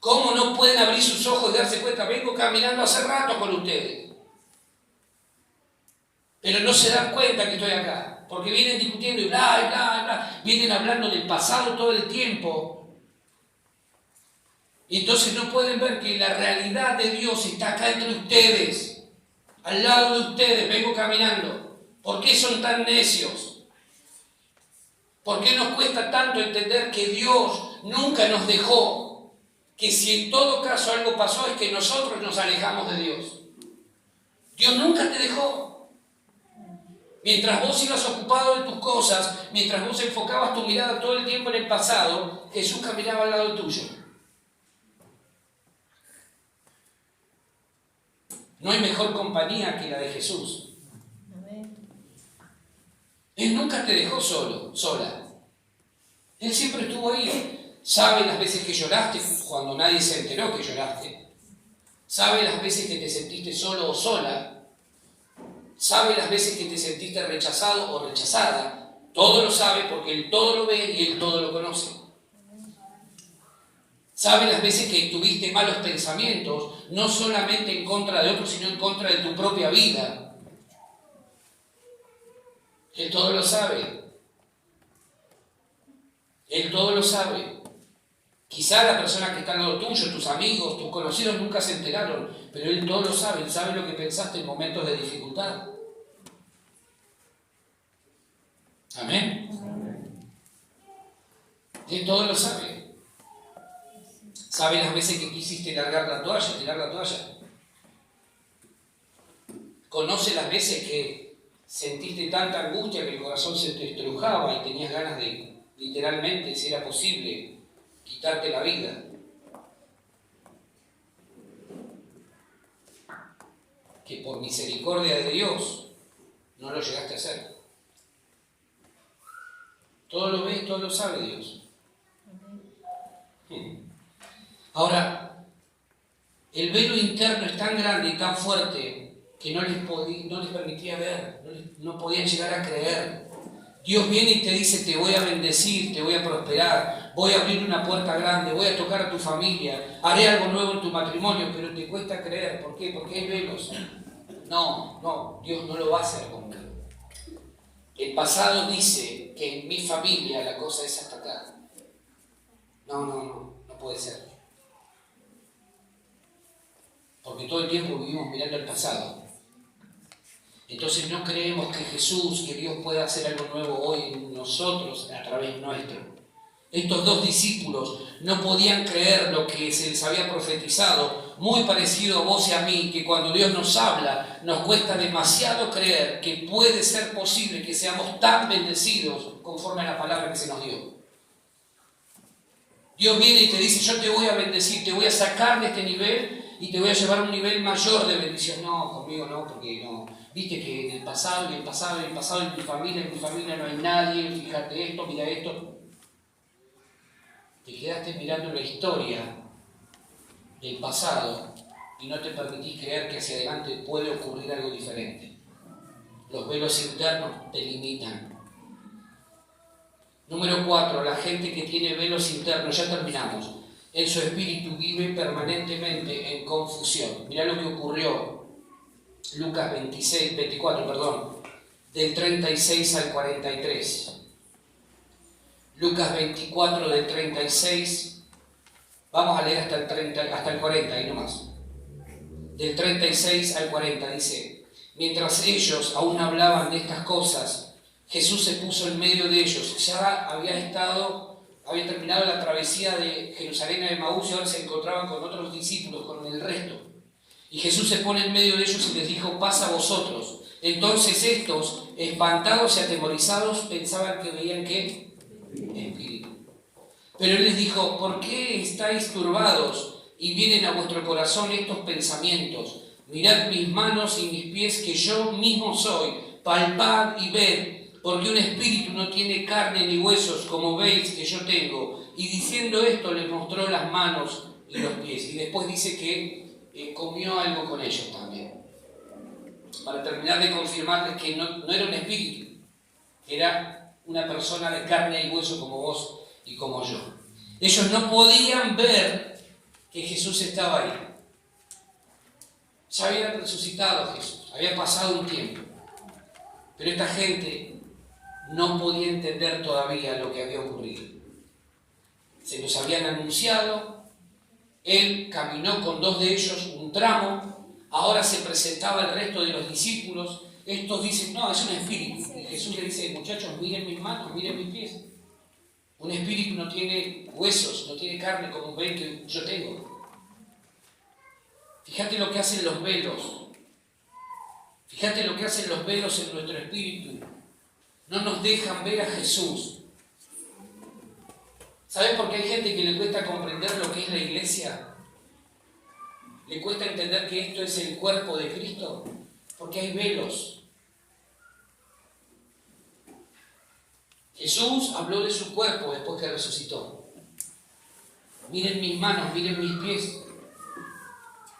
¿Cómo no pueden abrir sus ojos y darse cuenta? Vengo caminando hace rato con ustedes. Pero no se dan cuenta que estoy acá, porque vienen discutiendo y bla, y bla, y bla. Vienen hablando del pasado todo el tiempo. Y entonces no pueden ver que la realidad de Dios está acá entre ustedes, al lado de ustedes, vengo caminando. ¿Por qué son tan necios? ¿Por qué nos cuesta tanto entender que Dios nunca nos dejó? Que si en todo caso algo pasó es que nosotros nos alejamos de Dios. Dios nunca te dejó. Mientras vos ibas ocupado de tus cosas, mientras vos enfocabas tu mirada todo el tiempo en el pasado, Jesús caminaba al lado tuyo. No hay mejor compañía que la de Jesús. Él nunca te dejó solo, sola. Él siempre estuvo ahí. Sabe las veces que lloraste cuando nadie se enteró que lloraste. Sabe las veces que te sentiste solo o sola. Sabe las veces que te sentiste rechazado o rechazada. Todo lo sabe porque Él todo lo ve y Él todo lo conoce. Sabe las veces que tuviste malos pensamientos, no solamente en contra de otros, sino en contra de tu propia vida. Él todo lo sabe. Él todo lo sabe. Quizá la persona que está al lado tuyo, tus amigos, tus conocidos nunca se enteraron, pero Él todo lo sabe. Él sabe lo que pensaste en momentos de dificultad. Amén. Él todo lo sabe. Sabe las veces que quisiste largar la toalla, tirar la toalla. Conoce las veces que sentiste tanta angustia que el corazón se te estrujaba y tenías ganas de, literalmente, si era posible, quitarte la vida. Que por misericordia de Dios no lo llegaste a hacer. Todo lo ve, todo lo sabe Dios. Ahora, el velo interno es tan grande y tan fuerte que no les permitía ver, no podían llegar a creer. Dios viene y te dice, te voy a bendecir, te voy a prosperar, voy a abrir una puerta grande, voy a tocar a tu familia, haré algo nuevo en tu matrimonio, pero te cuesta creer. ¿Por qué? Porque hay velos. No, Dios no lo va a hacer conmigo. El pasado dice que en mi familia la cosa es hasta acá. No puede ser. Porque todo el tiempo vivimos mirando el pasado. Entonces no creemos que Jesús, que Dios pueda hacer algo nuevo hoy en nosotros a través nuestro. Estos dos discípulos no podían creer lo que se les había profetizado, muy parecido a vos y a mí, que cuando Dios nos habla, nos cuesta demasiado creer que puede ser posible que seamos tan bendecidos conforme a la palabra que se nos dio. Dios viene y te dice, yo te voy a bendecir, te voy a sacar de este nivel y te voy a llevar a un nivel mayor de bendición. No, conmigo no, porque no. Viste que en el pasado, en mi familia no hay nadie, fíjate esto, mira esto. Te quedaste mirando la historia del pasado y no te permitís creer que hacia adelante puede ocurrir algo diferente. Los velos internos te limitan. Número 4, la gente que tiene velos internos, ya terminamos, en su espíritu vive permanentemente en confusión. Mirá lo que ocurrió, Lucas 24, del 36 al 43. Lucas 24 del 36, vamos a leer hasta el 40, ahí nomás. Del 36 al 40 dice, mientras ellos aún hablaban de estas cosas, Jesús se puso en medio de ellos. Ya había terminado la travesía de Jerusalén a Emaús y ahora se encontraban con otros discípulos, con el resto. Y Jesús se pone en medio de ellos y les dijo, pasa a vosotros. Entonces estos, espantados y atemorizados, pensaban que veían ¿qué? Espíritu. Pero Él les dijo, ¿por qué estáis turbados y vienen a vuestro corazón estos pensamientos? Mirad mis manos y mis pies, que yo mismo soy, palpad y ved, porque un espíritu no tiene carne ni huesos, como veis que yo tengo. Y diciendo esto, les mostró las manos y los pies. Y después dice que comió algo con ellos también. Para terminar de confirmarles que no era un espíritu, era una persona de carne y hueso como vos y como yo. Ellos no podían ver que Jesús estaba ahí. Ya había resucitado Jesús, había pasado un tiempo. Pero esta gente no podía entender todavía lo que había ocurrido. Se los habían anunciado, Él caminó con 2 de ellos un tramo, ahora se presentaba el resto de los discípulos. Estos dicen, no, es un espíritu. Y Jesús le dice, muchachos, miren mis manos, miren mis pies. Un espíritu no tiene huesos, no tiene carne como ven que yo tengo. Fíjate lo que hacen los velos. Fíjate lo que hacen los velos en nuestro espíritu. No nos dejan ver a Jesús. ¿Sabes por qué hay gente que le cuesta comprender lo que es la iglesia? ¿Le cuesta entender que esto es el cuerpo de Cristo? Porque hay velos. Jesús habló de su cuerpo después que resucitó. Miren mis manos, miren mis pies.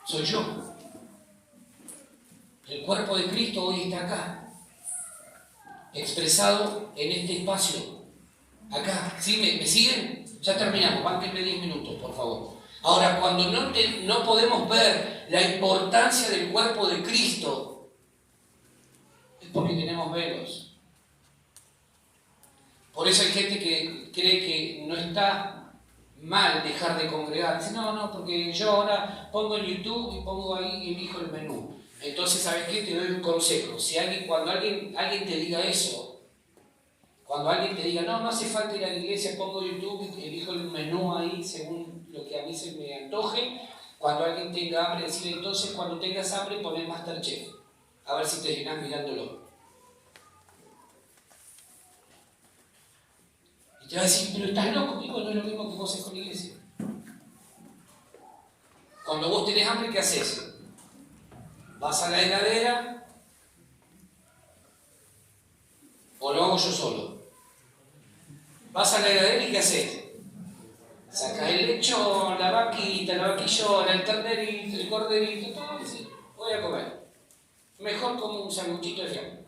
Soy yo. El cuerpo de Cristo hoy está acá, expresado en este espacio. Acá. ¿Sí? ¿Me siguen? Ya terminamos. Bánquenme 10 minutos, por favor. Ahora, cuando no podemos ver la importancia del cuerpo de Cristo, es porque tenemos velos. Por eso hay gente que cree que no está mal dejar de congregar. Dice, no, porque yo ahora pongo en YouTube y pongo ahí y elijo el menú. Entonces, ¿sabes qué? Te doy un consejo. Cuando alguien te diga eso, cuando alguien te diga, no hace falta ir a la iglesia, pongo YouTube y elijo el menú ahí según lo que a mí se me antoje. Cuando alguien tenga hambre, decirle, entonces cuando tengas hambre, pon el MasterChef. A ver si te llenas mirándolo. Y te va a decir, pero estás loco, hijo, no es lo mismo que vos haces con la iglesia. Cuando vos tenés hambre, ¿qué haces? ¿Vas a la heladera? ¿O lo hago yo solo? Vas a la heladera y ¿qué haces? Sacás el lechón, la vaquillona, el ternerito, el corderito, todo y dices, voy a comer. Mejor como un sanguchito de fiambre.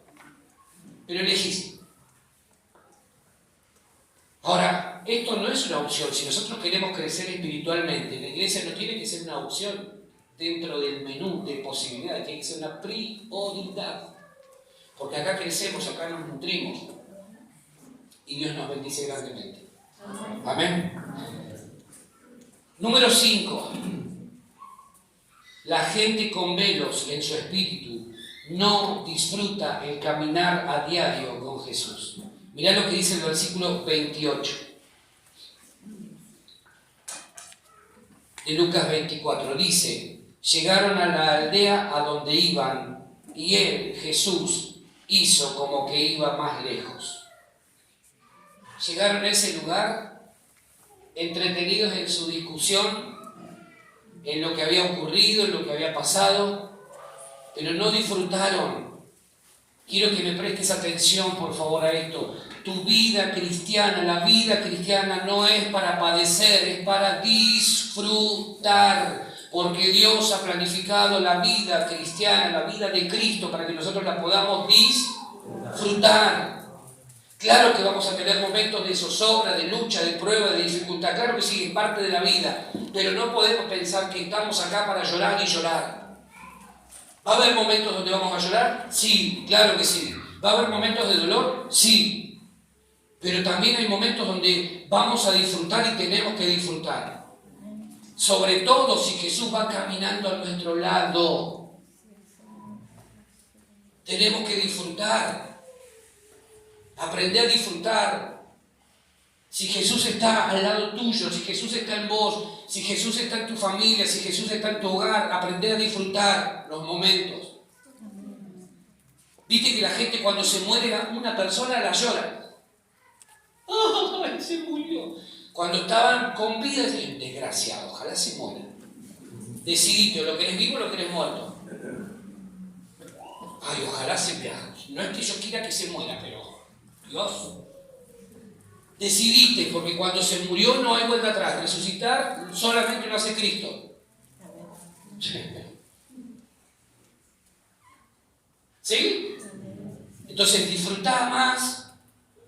Pero elegís. Ahora, esto no es una opción. Si nosotros queremos crecer espiritualmente, la iglesia no tiene que ser una opción dentro del menú de posibilidades, tiene que ser una prioridad. Porque acá crecemos, acá nos nutrimos. Y Dios nos bendice grandemente. Amén. Número 5. La gente con velos en su espíritu no disfruta el caminar a diario con Jesús. Mirá lo que dice el versículo 28 de Lucas 24. Dice, llegaron a la aldea a donde iban y él, Jesús, hizo como que iba más lejos. Llegaron a ese lugar entretenidos en su discusión, en lo que había ocurrido, en lo que había pasado, pero no disfrutaron. Quiero que me prestes atención, por favor, a esto. Tu vida cristiana, la vida cristiana no es para padecer, es para disfrutar. Porque Dios ha planificado la vida cristiana, la vida de Cristo, para que nosotros la podamos disfrutar. Claro que vamos a tener momentos de zozobra, de lucha, de prueba, de dificultad. Claro que sí, es parte de la vida. Pero no podemos pensar que estamos acá para llorar y llorar. ¿Va a haber momentos donde vamos a llorar? Sí, claro que sí. ¿Va a haber momentos de dolor? Sí. Pero también hay momentos donde vamos a disfrutar y tenemos que disfrutar. Sobre todo si Jesús va caminando a nuestro lado. Tenemos que disfrutar. Aprender a disfrutar. Si Jesús está al lado tuyo, si Jesús está en vos, si Jesús está en tu familia, si Jesús está en tu hogar, aprender a disfrutar los momentos. Viste que la gente cuando se muere una persona la llora. ¡Oh, se murió! Cuando estaban con vida, dicen, desgraciado, ojalá se muera. Decidite, o lo querés vivo o lo querés muerto. Ay, ojalá se muera. No es que yo quiera que se muera, pero Dios. Decidiste, porque cuando se murió no hay vuelta atrás. Resucitar solamente lo hace Cristo. ¿Sí? Entonces disfrutá más,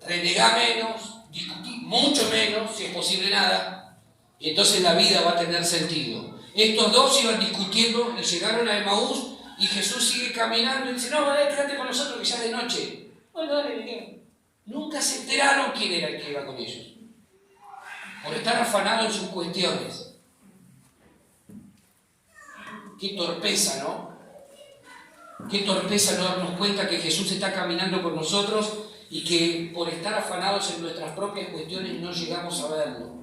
renegá menos, discutí mucho menos, si es posible nada, y entonces la vida va a tener sentido. Estos dos iban discutiendo y llegaron a Emaús y Jesús sigue caminando y dice, no, quédate con nosotros que ya es de noche. Bueno, dale, venga. Nunca se enteraron quién era el que iba con ellos. Por estar afanados en sus cuestiones. Qué torpeza, ¿no? Qué torpeza no darnos cuenta que Jesús está caminando con nosotros y que por estar afanados en nuestras propias cuestiones no llegamos a verlo.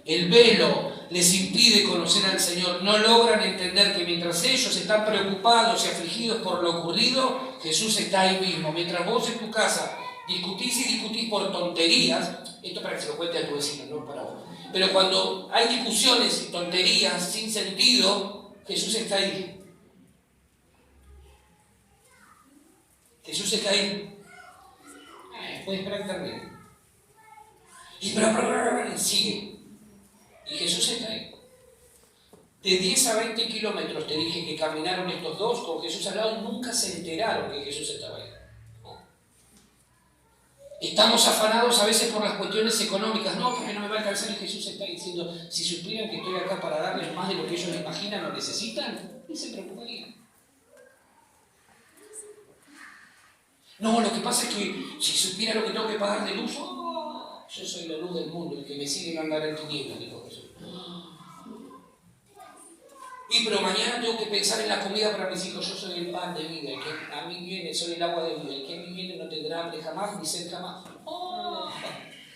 el velo les impide conocer al Señor. No logran entender que mientras ellos están preocupados y afligidos por lo ocurrido, Jesús está ahí mismo. Mientras vos en tu casa discutís y discutís por tonterías, esto para que se lo cuente a tu vecino, no para vos. Pero cuando hay discusiones y tonterías sin sentido, Jesús está ahí. Jesús está ahí. Puede esperar que termine. Y sigue. Y Jesús está ahí. De 10 a 20 kilómetros te dije que caminaron estos dos con Jesús al lado y nunca se enteraron que Jesús estaba ahí. Estamos afanados a veces por las cuestiones económicas. No, porque no me va a alcanzar, y Jesús está diciendo, si supieran que estoy acá para darles más de lo que ellos imaginan o necesitan, ni se preocuparían. No, lo que pasa es que si supiera lo que tengo que pagar de luz, yo soy la luz del mundo, el que me sigue no andará en tinieblas, dijo Jesús. Y pero mañana tengo que pensar en la comida para mis hijos. Yo soy el pan de vida, el que a mí viene, soy el agua de vida, el que a mí viene no tendrá hambre jamás ni sed jamás.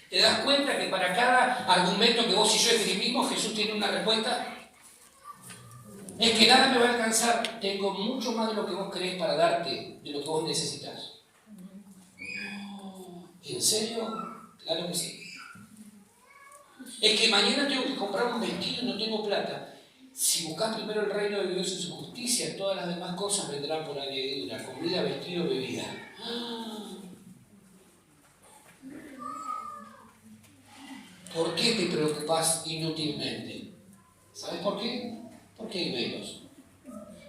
¿Te das cuenta que para cada argumento que vos y yo escribimos, Jesús tiene una respuesta? Es que nada me va a alcanzar, tengo mucho más de lo que vos querés para darte, de lo que vos necesitas. ¿En serio? Claro que sí. Es que mañana tengo que comprar un vestido y no tengo plata. Si buscas primero el reino de Dios y su justicia, todas las demás cosas vendrán por añadidura: comida, vestido, bebida. ¿Por qué te preocupas inútilmente? ¿Sabes por qué? Porque hay velos.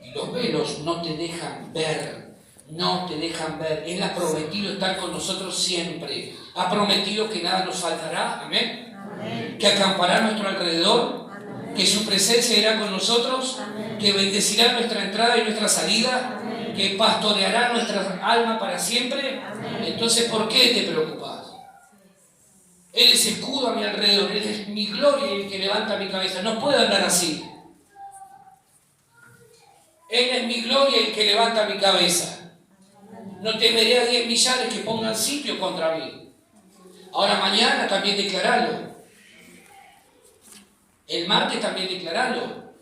Y los velos no te dejan ver. No te dejan ver. Él ha prometido estar con nosotros siempre. Ha prometido que nada nos faltará. Amén. Amén. Que acampará a nuestro alrededor. Amén. Que su presencia irá con nosotros. Amén. Que bendecirá nuestra entrada y nuestra salida. Amén. Que pastoreará nuestra alma para siempre. Amén. Entonces, ¿por qué te preocupas? Él es escudo a mi alrededor. Él es mi gloria y el que levanta mi cabeza. No puedo andar así. Él es mi gloria y el que levanta mi cabeza. No temeré a 10 millares que pongan sitio contra mí. Ahora mañana también declaralo. El martes también declaralo.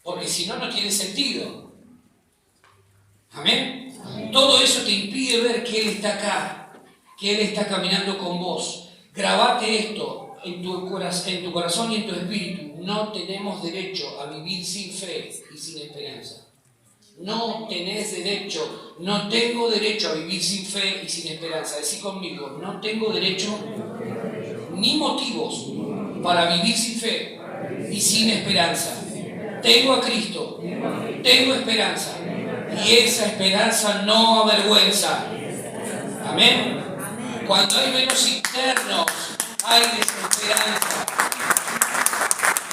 Porque si no, no tiene sentido. Amén. Amén. Todo eso te impide ver que Él está acá, que Él está caminando con vos. Grabate esto en tu corazón y en tu espíritu. No tenemos derecho a vivir sin fe y sin esperanza. No tenés derecho, no tengo derecho a vivir sin fe y sin esperanza. Decí conmigo, no tengo derecho ni motivos para vivir sin fe y sin esperanza. Tengo a Cristo, tengo esperanza, y esa esperanza no avergüenza. Amén. Cuando hay velos internos, hay desesperanza.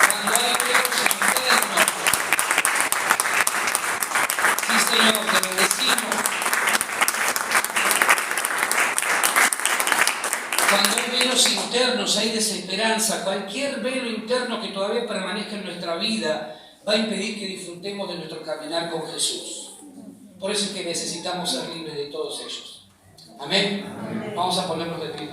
Cuando hay velos internos, sí, Señor, te bendecimos. Cuando hay velos internos, hay desesperanza. Cualquier velo interno que todavía permanezca en nuestra vida va a impedir que disfrutemos de nuestro caminar con Jesús. Por eso es que necesitamos ser libres de todos ellos. Amén. Vamos a ponernos de pie.